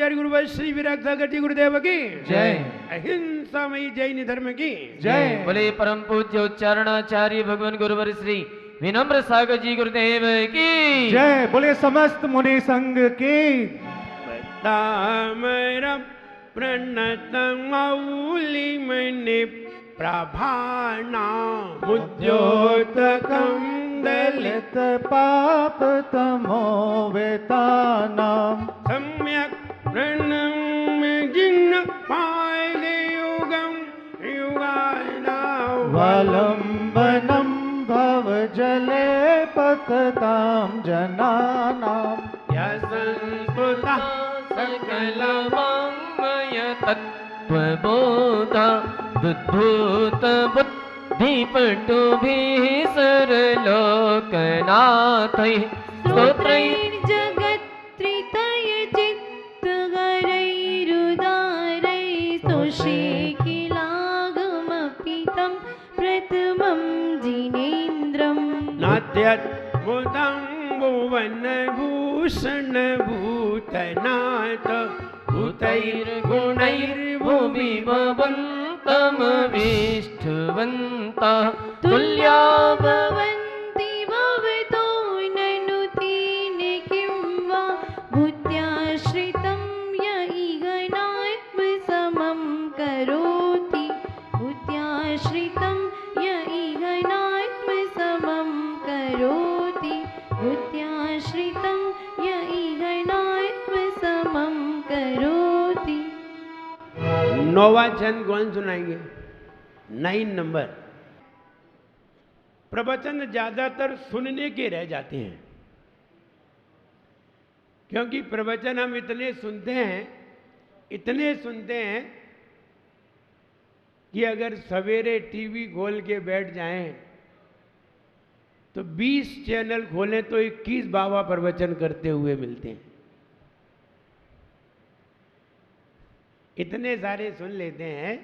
क्रांतिकारी गुरुवर श्री विराट सागर जी गुरुदेव की जय। अहिंसामयी जैन धर्म की जय। बोले परम पूज्य उच्चारणाचार्य भगवान गुरुवर श्री विनम्र सागर जी गुरुदेव की जय। बोले समस्त मुनि संघ की तामरम प्रणतं मौलिमणि प्रभानाम उद्योतकं दलित पाप तमो वेतानाम सम्यक प्रणम्य जिन्न पायले युगं युगानां वलंबनम भव जले पतताम जनानाम यशंस्कृता सकल वाङ्मय तत्त्वबोध बुद्भूत बुद्धिपटुभिः सरलोकनाथैः स्तोत्रैः जगत्त्रितय चित्तहरैरुदारैः स्तोषेऽखिलागमपितं प्रथमं जिनेन्द्रम् नात्यद्भुतं भुवनभूषणभूतनाथ भूतैर्गुणैर्भुवि भवन्तमविष्ठुवन्तः तुल्या भवन्ति भवतो ननु तेन किं वा भूत्याश्रितं य इहनात्मसमं करोति भूत्याश्रितं य इहनात्मसमं करोति भूत्याश्रितं य इहनात्मसमं करोति। नौवा छंद कौन सुनाएंगे? 9 नंबर। प्रवचन ज्यादातर सुनने के रह जाते हैं, क्योंकि प्रवचन हम इतने सुनते हैं कि अगर सवेरे टीवी खोल के बैठ जाएं तो 20 चैनल खोलें तो 21 बाबा प्रवचन करते हुए मिलते हैं। इतने सारे सुन लेते हैं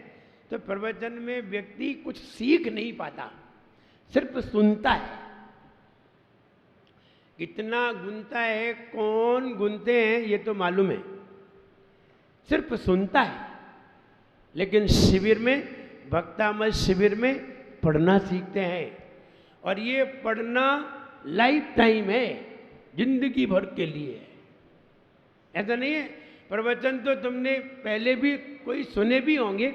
तो प्रवचन में व्यक्ति कुछ सीख नहीं पाता, सिर्फ सुनता है। कितना गुनता है, कौन गुनते हैं ये तो मालूम है, सिर्फ सुनता है। लेकिन शिविर में, भक्तामय शिविर में पढ़ना सीखते हैं, और ये पढ़ना लाइफ टाइम है, जिंदगी भर के लिए है। ऐसा नहीं है प्रवचन तो तुमने पहले भी कोई सुने भी होंगे,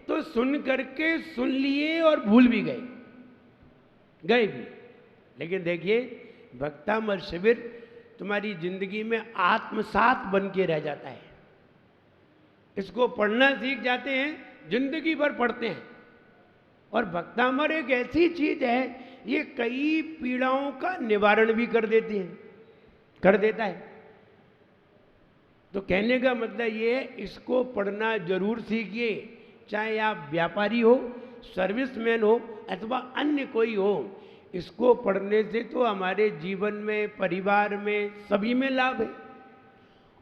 तो सुन करके सुन लिए और भूल भी गए भी। लेकिन देखिए भक्तामर शिविर तुम्हारी जिंदगी में आत्मसात बन के रह जाता है। इसको पढ़ना सीख जाते हैं, जिंदगी भर पढ़ते हैं। और भक्तामर एक ऐसी चीज है, ये कई पीड़ाओं का निवारण भी कर देता है। तो कहने का मतलब ये है, इसको पढ़ना जरूर सीखिए, चाहे आप व्यापारी हो, सर्विसमैन हो अथवा अन्य कोई हो। इसको पढ़ने से तो हमारे जीवन में, परिवार में, सभी में लाभ है,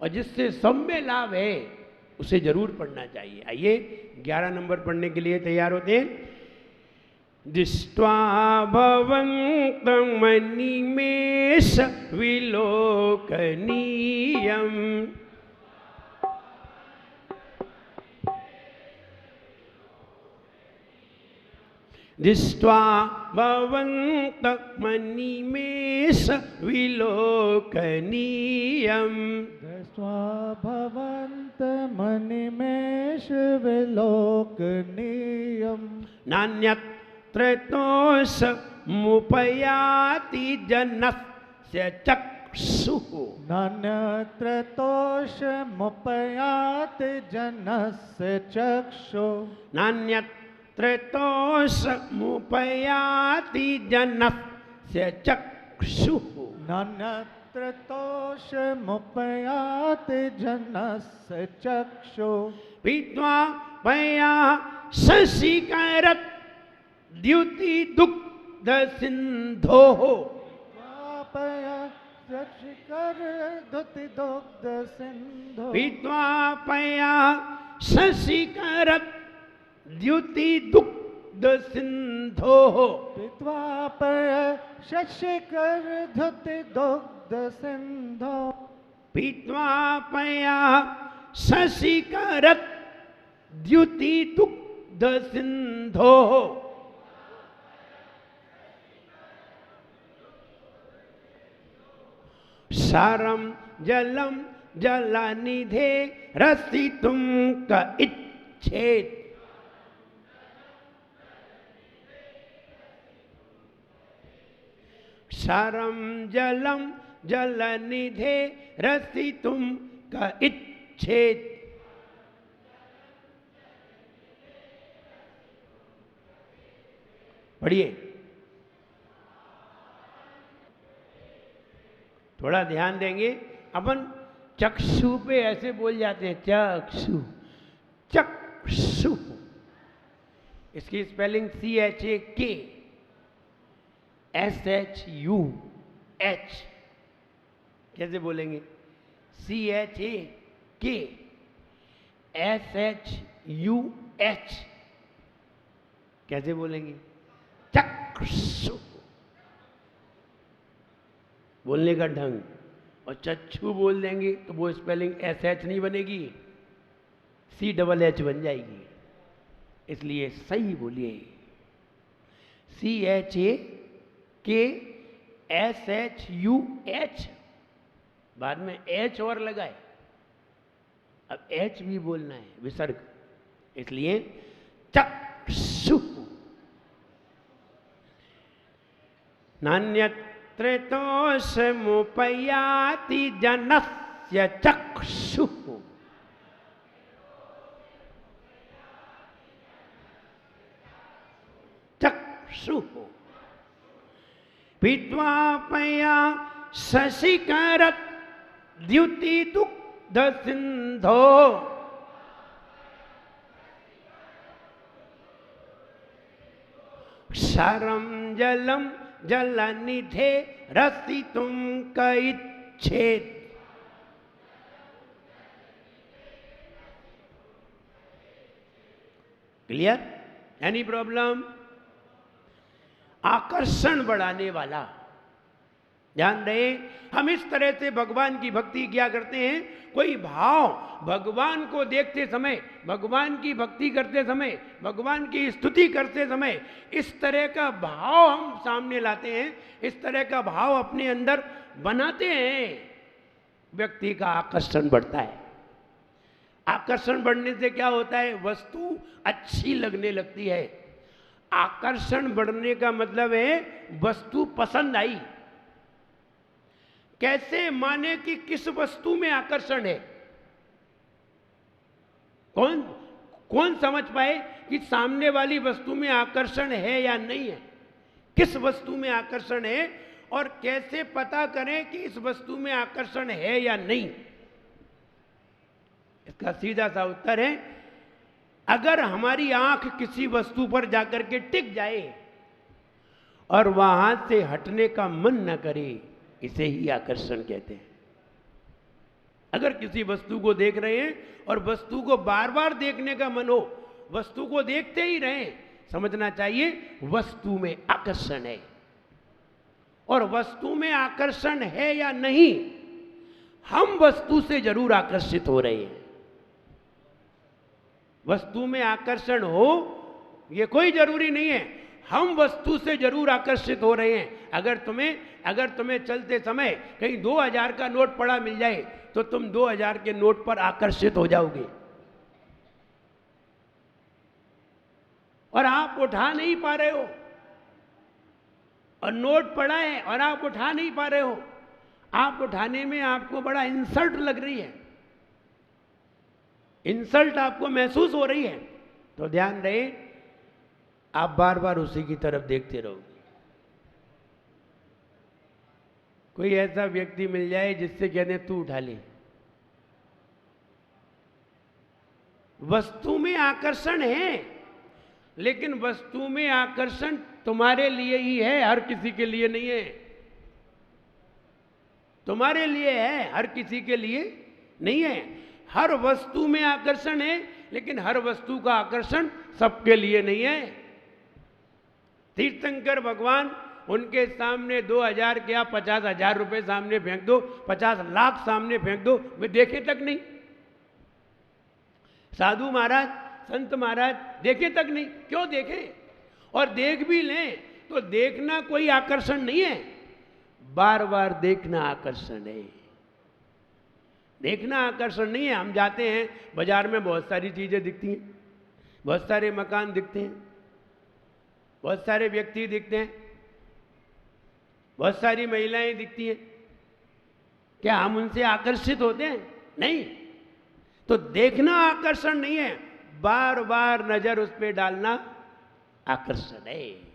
और जिससे सब में लाभ है उसे जरूर पढ़ना चाहिए। आइए 11 नंबर पढ़ने के लिए तैयार होते हैं। दृष्ट्वा भवन्तं मनिमेष विलोकनीयम् दृष्ट्वा भवन्तं मनिमेष विलोकनीयम् दृष्ट्वा भवन्त मनिमेष विलोकनीयम् नान्यत्र तोषमुपयाति जनस्य चक्षुः नान्यत्र तोषमुपयाति जनस्य चक्षुः नान्यत्र तोषमुपयाति जनस्य चक्षुः नान्यत्र तोषमुपयाति जनस्य चक्षुः पीत्वा पया शशिकरत् द्युति दुग्ध सिन्धोः पीत्वा पया शशिकरत् द्युति दुग्ध सिन्धोः पीत्वा पया शशिकर धुति दुग्ध सिन्धो पीत्वा पया शशिकरत् द्युति दुग्ध सिंधो सारम जलम जलनिधे रसितुम क इच्छेत। सारम जलम जलनिधे रसितुम क इच्छेत। पढ़िए, थोड़ा ध्यान देंगे। अपन चक्षु पे ऐसे बोल जाते हैं, चक्षु, चक्षु। इसकी स्पेलिंग CHAK SHUH। कैसे बोलेंगे? CHAK SHUH। कैसे बोलेंगे? चक्षु। बोलने का ढंग। और चक्षु बोल देंगे तो वो स्पेलिंग SH नहीं बनेगी, CHH बन जाएगी। इसलिए सही बोलिए, CHAK SHUH। बाद में H और लगाए, अब H भी बोलना है, विसर्ग। इसलिए चक्षु। नान्यत्र तोषमुपयाति जनस्य चक्षुः। चक्षुः पीत्वा पया शशिकरत् द्युति दुग्ध सिंधो सारम जलम जलनिधे रसितुम क इच्छेत। क्लियर? Any problem? आकर्षण बढ़ाने वाला। ध्यान रहे, हम इस तरह से भगवान की भक्ति किया करते हैं। कोई भाव भगवान को देखते समय, भगवान की भक्ति करते समय, भगवान की स्तुति करते समय इस तरह का भाव हम सामने लाते हैं, इस तरह का भाव अपने अंदर बनाते हैं, व्यक्ति का आकर्षण बढ़ता है। आकर्षण बढ़ने से क्या होता है? वस्तु अच्छी लगने लगती है। आकर्षण बढ़ने का मतलब है वस्तु पसंद आई। कैसे माने कि किस वस्तु में आकर्षण है? कौन समझ पाए कि सामने वाली वस्तु में आकर्षण है या नहीं है? किस वस्तु में आकर्षण है और कैसे पता करें कि इस वस्तु में आकर्षण है या नहीं? इसका सीधा सा उत्तर है, अगर हमारी आंख किसी वस्तु पर जाकर के टिक जाए और वहां से हटने का मन न करे, इसे ही आकर्षण कहते हैं। अगर किसी वस्तु को देख रहे हैं और वस्तु को बार बार देखने का मन हो, वस्तु को देखते ही रहें, समझना चाहिए वस्तु में आकर्षण है। और वस्तु में आकर्षण है या नहीं, हम वस्तु से जरूर आकर्षित हो रहे हैं। वस्तु में आकर्षण हो ये कोई जरूरी नहीं है, हम वस्तु से जरूर आकर्षित हो रहे हैं। अगर तुम्हें चलते समय कहीं 2000 का नोट पड़ा मिल जाए तो तुम 2000 के नोट पर आकर्षित हो जाओगे, और आप उठा नहीं पा रहे हो, और नोट पड़ा है और आप उठा नहीं पा रहे हो। आप उठाने में आपको बड़ा इंसल्ट लग रही है, इंसल्ट आपको महसूस हो रही है, तो ध्यान रहे आप बार बार उसी की तरफ देखते रहोगे। कोई ऐसा व्यक्ति मिल जाए जिससे कहने तू उठा ले। वस्तु में आकर्षण है, लेकिन वस्तु में आकर्षण तुम्हारे लिए ही है, हर किसी के लिए नहीं है। तुम्हारे लिए है, हर किसी के लिए नहीं है। हर वस्तु में आकर्षण है, लेकिन हर वस्तु का आकर्षण सबके लिए नहीं है। तीर्थंकर भगवान, उनके सामने 2000 क्या 50,000 रुपए सामने फेंक दो, 50 लाख सामने फेंक दो, वे देखे तक नहीं। साधु महाराज, संत महाराज देखे तक नहीं। क्यों देखें? और देख भी लें तो देखना कोई आकर्षण नहीं है, बार बार देखना आकर्षण है। देखना आकर्षण नहीं है। हम जाते हैं बाजार में, बहुत सारी चीजें दिखती हैं, बहुत सारे मकान दिखते हैं, बहुत सारे व्यक्ति दिखते हैं, बहुत सारी महिलाएं दिखती हैं। क्या हम उनसे आकर्षित होते हैं? नहीं। तो देखना आकर्षण नहीं है, बार बार नजर उस पर डालना आकर्षण है।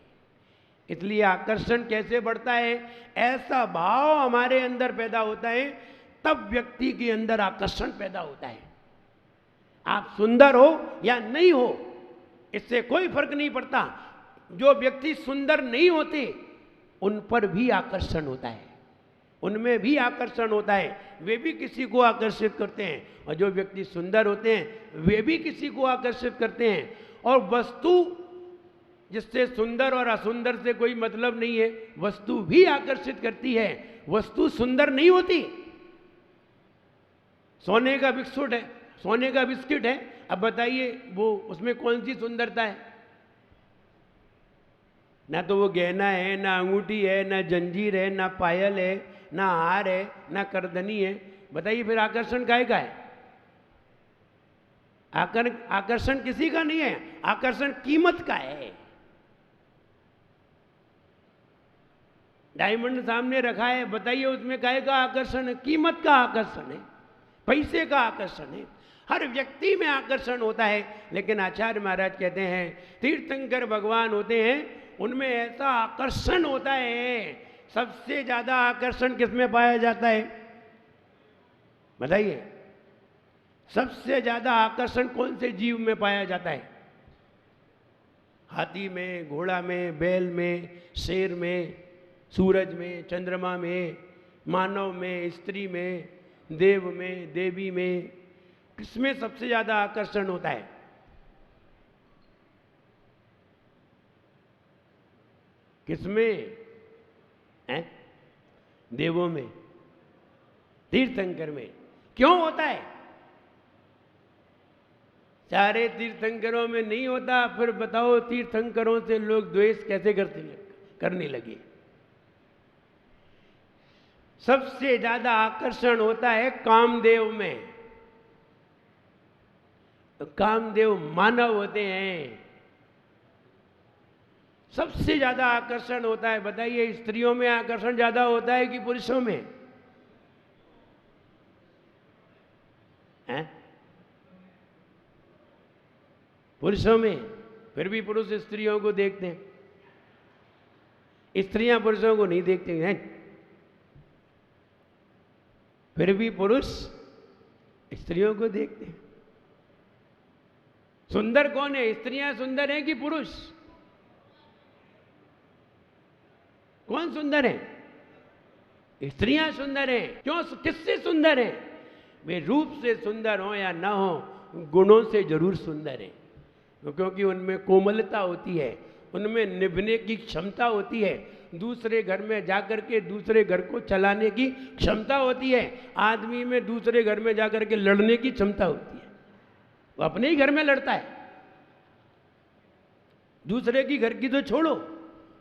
इसलिए आकर्षण कैसे बढ़ता है? ऐसा भाव हमारे अंदर पैदा होता है, तब व्यक्ति के अंदर आकर्षण पैदा होता है। आप सुंदर हो या नहीं हो, इससे कोई फर्क नहीं पड़ता। जो व्यक्ति सुंदर नहीं होते उन पर भी आकर्षण होता है, उनमें भी आकर्षण होता है, वे भी किसी को आकर्षित करते हैं। और जो व्यक्ति सुंदर होते हैं वे भी किसी को आकर्षित करते हैं। और वस्तु, जिससे सुंदर और असुंदर से कोई मतलब नहीं है, वस्तु भी आकर्षित करती है। वस्तु सुंदर नहीं होती। सोने का बिस्कुट है, सोने का बिस्किट है, अब बताइए वो उसमें कौन सी सुंदरता है? ना तो वो गहना है, ना अंगूठी है, ना जंजीर है, ना पायल है, ना हार है, ना करदनी है। बताइए फिर आकर्षण काहे का है? आकर्षण किसी का नहीं है, आकर्षण कीमत का है। डायमंड सामने रखा है, बताइए उसमें काहे का आकर्षण है? कीमत का आकर्षण है, पैसे का आकर्षण है। हर व्यक्ति में आकर्षण होता है। लेकिन आचार्य महाराज कहते हैं तीर्थंकर भगवान होते हैं, उनमें ऐसा आकर्षण होता है। सबसे ज्यादा आकर्षण किसमें पाया जाता है? बताइए, सबसे ज्यादा आकर्षण कौन से जीव में पाया जाता है? हाथी में, घोड़ा में, बैल में, शेर में, सूरज में, चंद्रमा में, मानव में, स्त्री में, देव में, देवी में। किसमें सबसे ज्यादा आकर्षण होता है? किसमें? हैं? देवों में, तीर्थंकर में। क्यों होता है? सारे तीर्थंकरों में नहीं होता, फिर बताओ तीर्थंकरों से लोग द्वेष कैसे करने लगे? सबसे ज्यादा आकर्षण होता है कामदेव में। तो कामदेव मानव होते हैं। सबसे ज्यादा आकर्षण होता है। बताइए स्त्रियों में आकर्षण ज्यादा होता है कि पुरुषों में? हैं? पुरुषों में। फिर भी पुरुष स्त्रियों को देखते हैं, स्त्रियां पुरुषों को नहीं देखते हैं। फिर भी पुरुष स्त्रियों को देखते हैं। सुंदर कौन है? स्त्रियां सुंदर हैं कि पुरुष? कौन सुंदर है? स्त्रियां सुंदर हैं। क्यों? किससे सुंदर हैं? वे रूप से सुंदर हो या ना हो, गुणों से जरूर सुंदर हैं। क्योंकि उनमें कोमलता होती है, उनमें निभने की क्षमता होती है, दूसरे घर में जाकर के दूसरे घर को चलाने की क्षमता होती है। आदमी में दूसरे घर में जाकर के लड़ने की क्षमता होती है, वो अपने ही घर में लड़ता है। दूसरे की घर की तो छोड़ो,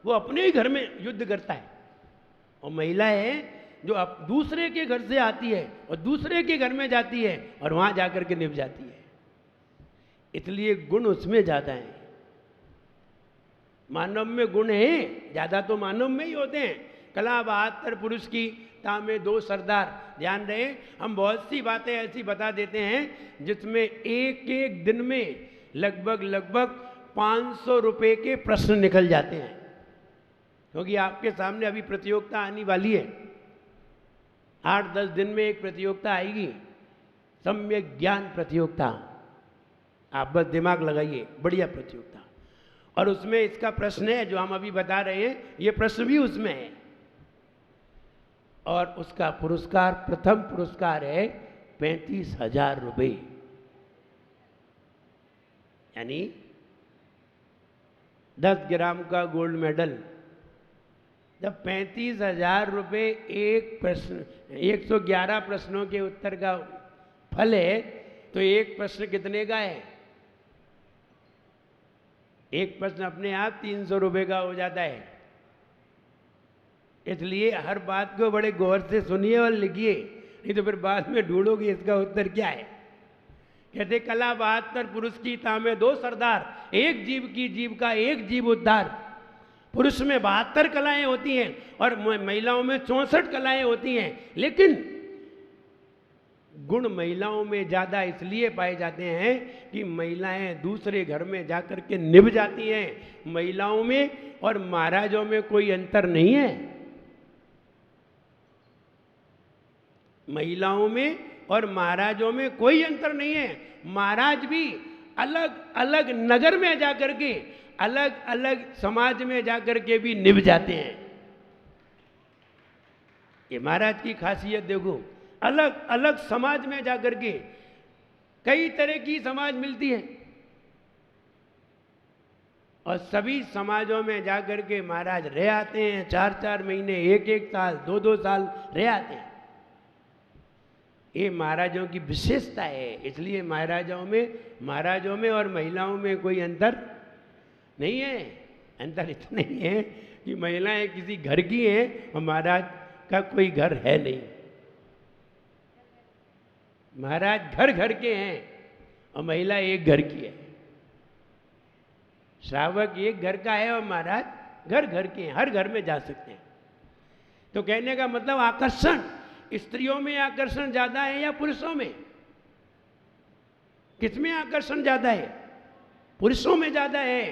वो अपने ही घर में युद्ध करता है। और महिला है जो अब दूसरे के घर से आती है और दूसरे के घर में जाती है और वहां जाकर के निभ जाती है। इसलिए गुण उसमें ज्यादा है। मानव में गुण है ज्यादा, तो मानव में ही होते हैं। कला 72 पुरुष की तामे 2 सरदार। ध्यान रहे, हम बहुत सी बातें ऐसी बता देते हैं जिसमें एक एक दिन में लगभग 500 रुपए के प्रश्न निकल जाते हैं। क्योंकि आपके सामने अभी प्रतियोगिता आने वाली है। 8-10 दिन में एक प्रतियोगिता आएगी, सम्यक ज्ञान प्रतियोगिता। आप बस दिमाग लगाइए, बढ़िया प्रतियोगिता। और उसमें इसका प्रश्न है जो हम अभी बता रहे हैं, ये प्रश्न भी उसमें है। और उसका पुरस्कार, प्रथम पुरस्कार है 35,000 रुपये, यानी 10 ग्राम का गोल्ड मेडल। जब 35,000 रुपये एक प्रश्न, 111 प्रश्नों के उत्तर का फल है, तो एक प्रश्न कितने का है? एक प्रश्न अपने आप 300 रुपए का हो जाता है। इसलिए हर बात को बड़े गौर से सुनिए और लिखिए, नहीं तो फिर बाद में ढूंढोगे इसका उत्तर क्या है। कहते कला 72 पुरुष की तामे 2 सरदार, एक जीव की जीव का एक जीव उद्धार। पुरुष में 72 कलाएं होती हैं और महिलाओं में 64 कलाएं होती हैं, लेकिन गुण महिलाओं में ज्यादा इसलिए पाए जाते हैं कि महिलाएं दूसरे घर में जाकर के निभ जाती हैं। महिलाओं में और महाराजों में कोई अंतर नहीं है। महिलाओं में और महाराजों में कोई अंतर नहीं है। महाराज भी अलग अलग नगर में जाकर के, अलग अलग समाज में जाकर के भी निभ जाते हैं। ये महाराज की खासियत देखो, अलग अलग समाज में जाकर के, कई तरह की समाज मिलती है और सभी समाजों में जाकर के महाराज रह आते हैं। 4-4 महीने, 1-1 साल, 2-2 साल रह आते हैं। ये महाराजों की विशेषता है। इसलिए महाराजों में और महिलाओं में कोई अंतर नहीं है। अंतर इतना ही है कि महिलाएं किसी घर की हैं और महाराज का कोई घर है नहीं। महाराज घर घर के हैं और महिला एक घर की है। श्रावक एक घर का है और महाराज घर घर के हैं, हर घर में जा सकते हैं। तो कहने का मतलब आकर्षण, स्त्रियों में आकर्षण ज्यादा है या पुरुषों में? किसमें आकर्षण ज्यादा है? पुरुषों में ज्यादा है।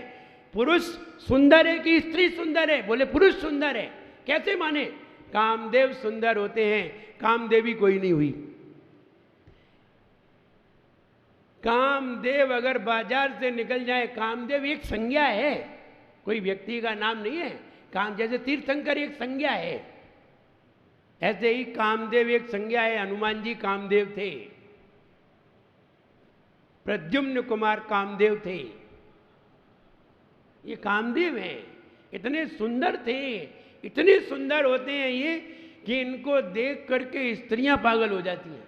पुरुष सुंदर है कि स्त्री सुंदर है? बोले पुरुष सुंदर है। कैसे माने? कामदेव सुंदर होते हैं, कामदेवी कोई नहीं हुई। कामदेव अगर बाजार से निकल जाए, कामदेव एक संज्ञा है, कोई व्यक्ति का नाम नहीं है। काम जैसे तीर्थंकर एक संज्ञा है, ऐसे ही कामदेव एक संज्ञा है। हनुमान जी कामदेव थे, प्रद्युम्न कुमार कामदेव थे, ये कामदेव हैं। इतने सुंदर थे, इतने सुंदर होते हैं ये कि इनको देख करके स्त्रियां पागल हो जाती हैं।